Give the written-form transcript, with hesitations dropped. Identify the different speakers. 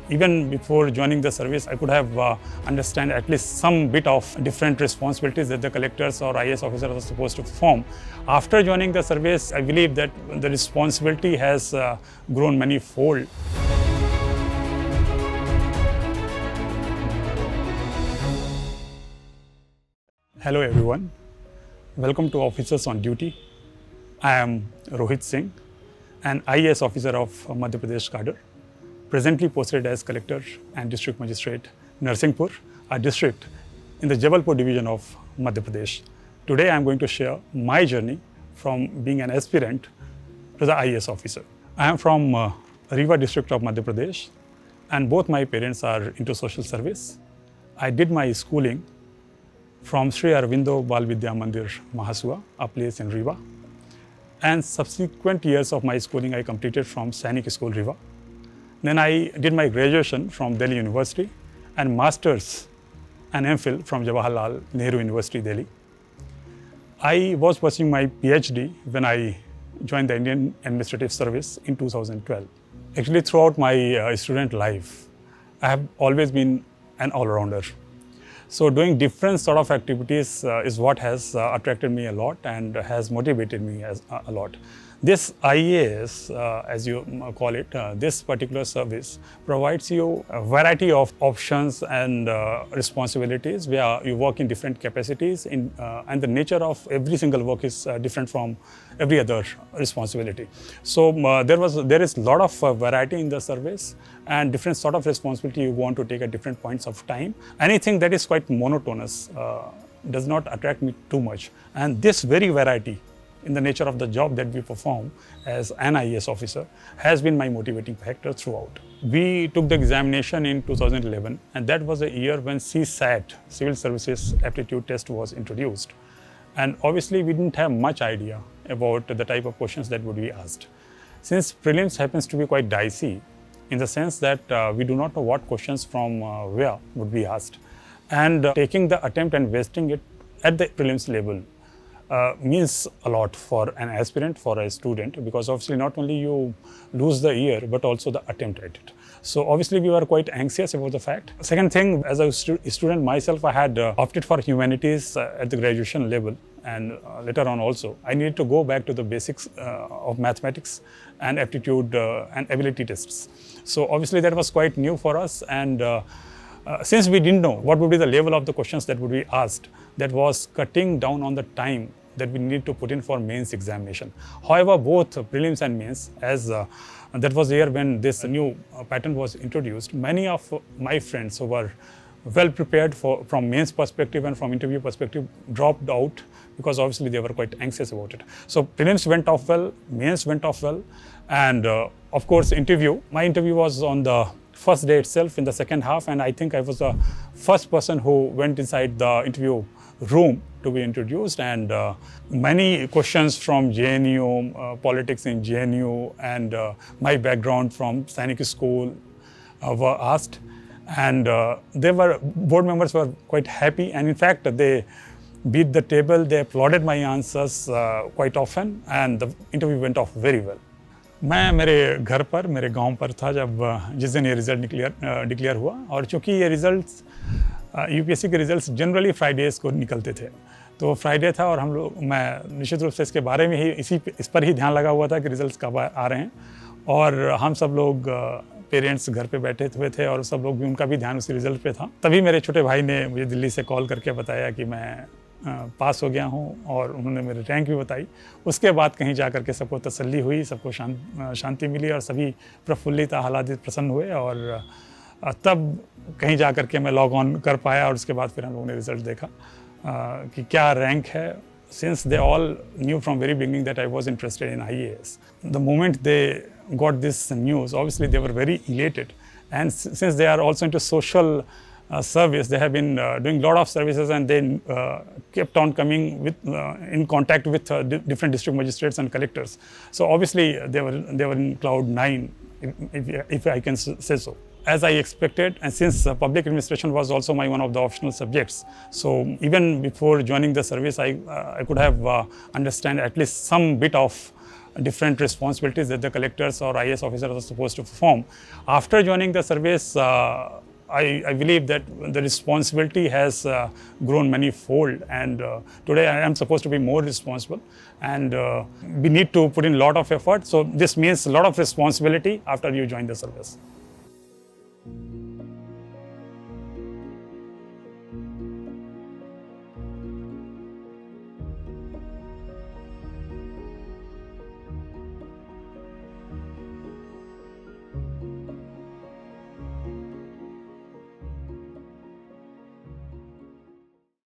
Speaker 1: even before joining the service, I could have understand at least some bit of different responsibilities that the collectors or IAS officers are supposed to perform. After joining the service, I believe that the responsibility has grown many-fold. Hello everyone, welcome to Officers on Duty. I am Rohit Singh, an IAS officer of Madhya Pradesh cadre, presently posted as Collector and District Magistrate, Narsinghpur, a district in the Jabalpur division of Madhya Pradesh. Today I am going to share my journey from being an aspirant to the IAS officer. I am from Rewa district of Madhya Pradesh, and both my parents are into social service. I did my schooling from Sri Aurobindo Bal Vidya Mandir, Mahasua, a place in Rewa. And subsequent years of my schooling I completed from Sainik School, Rewa. Then I did my graduation from Delhi University and Masters and MPhil from Jawaharlal Nehru University, Delhi. I was pursuing my PhD when I joined the Indian Administrative Service in 2012. Actually, throughout my student life, I have always been an all-rounder. So doing different sort of activities is what has attracted me a lot and has motivated me a lot. This IAS, as you call it, this particular service provides you a variety of options and responsibilities where you work in different capacities and the nature of every single work is different from every other responsibility. So there is a lot of variety in the service and different sort of responsibility you want to take at different points of time. Anything that is quite monotonous does not attract me too much. And this very variety in the nature of the job that we perform as an IAS officer has been my motivating factor throughout. We took the examination in 2011 and that was a year when CSAT, Civil Services Aptitude Test, was introduced. And obviously we didn't have much idea about the type of questions that would be asked. Since prelims happens to be quite dicey in the sense that we do not know what questions from where would be asked. And taking the attempt and wasting it at the prelims level means a lot for an aspirant, for a student, because obviously not only you lose the year, but also the attempt at it. So obviously we were quite anxious about the fact. Second thing, as a student myself, I had opted for humanities at the graduation level, and later on also, I needed to go back to the basics of mathematics and aptitude and ability tests. So obviously that was quite new for us, and since we didn't know what would be the level of the questions that would be asked, that was cutting down on the time that we need to put in for mains examination. However, both prelims and mains, as that was the year when this new pattern was introduced, many of my friends who were well prepared from mains perspective and from interview perspective dropped out because obviously they were quite anxious about it. So prelims went off well, mains went off well, and of course my interview was on the first day itself in the second half, and I think I was the first person who went inside the interview room to be introduced, and many questions from JNU, politics in JNU, and my background from Sainik School were asked, and board members were quite happy, and in fact they beat the table, they applauded my answers quite often, and the interview went off very well. मैं मेरे घर पर, मेरे गांव पर था जब जिस दिन ये रिज़ल्ट डिक्लेयर हुआ, और चूँकि ये रिज़ल्ट्स यूपीएससी के रिज़ल्ट्स जनरली फ्राइडेज़ को निकलते थे, तो फ्राइडे था और मैं निश्चित रूप से इसके बारे में ही इस पर ही ध्यान लगा हुआ था कि रिज़ल्ट्स कब आ रहे हैं, और हम सब लोग पेरेंट्स घर पे बैठे हुए थे और सब लोग भी, उनका भी ध्यान उसी रिज़ल्ट पे था। तभी मेरे छोटे भाई ने मुझे दिल्ली से कॉल करके बताया कि मैं पास हो गया हूँ, और उन्होंने मेरे रैंक भी बताई। उसके बाद कहीं जा कर के सबको तसल्ली हुई, सबको शांति मिली और सभी प्रफुल्लित, आह्लादित, प्रसन्न हुए, और तब कहीं जा कर के मैं लॉग ऑन कर पाया, और उसके बाद फिर हम लोगों ने रिज़ल्ट देखा कि क्या रैंक है. Since they all knew from very beginning that I was interested in IAS. The moment they got this news, obviously they were very elated, and since they are also into social service, they have been doing a lot of services, and they kept on coming with in contact with different district magistrates and collectors. So obviously they were in cloud nine, if I can say so. As I expected, and since public administration was also one of the optional subjects, so even before joining the service, I could have understand at least some bit of different responsibilities that the collectors or IAS officers are supposed to perform. After joining the service, I believe that the responsibility has grown many-fold, and today I am supposed to be more responsible, and we need to put in a lot of effort. So this means a lot of responsibility after you join the service.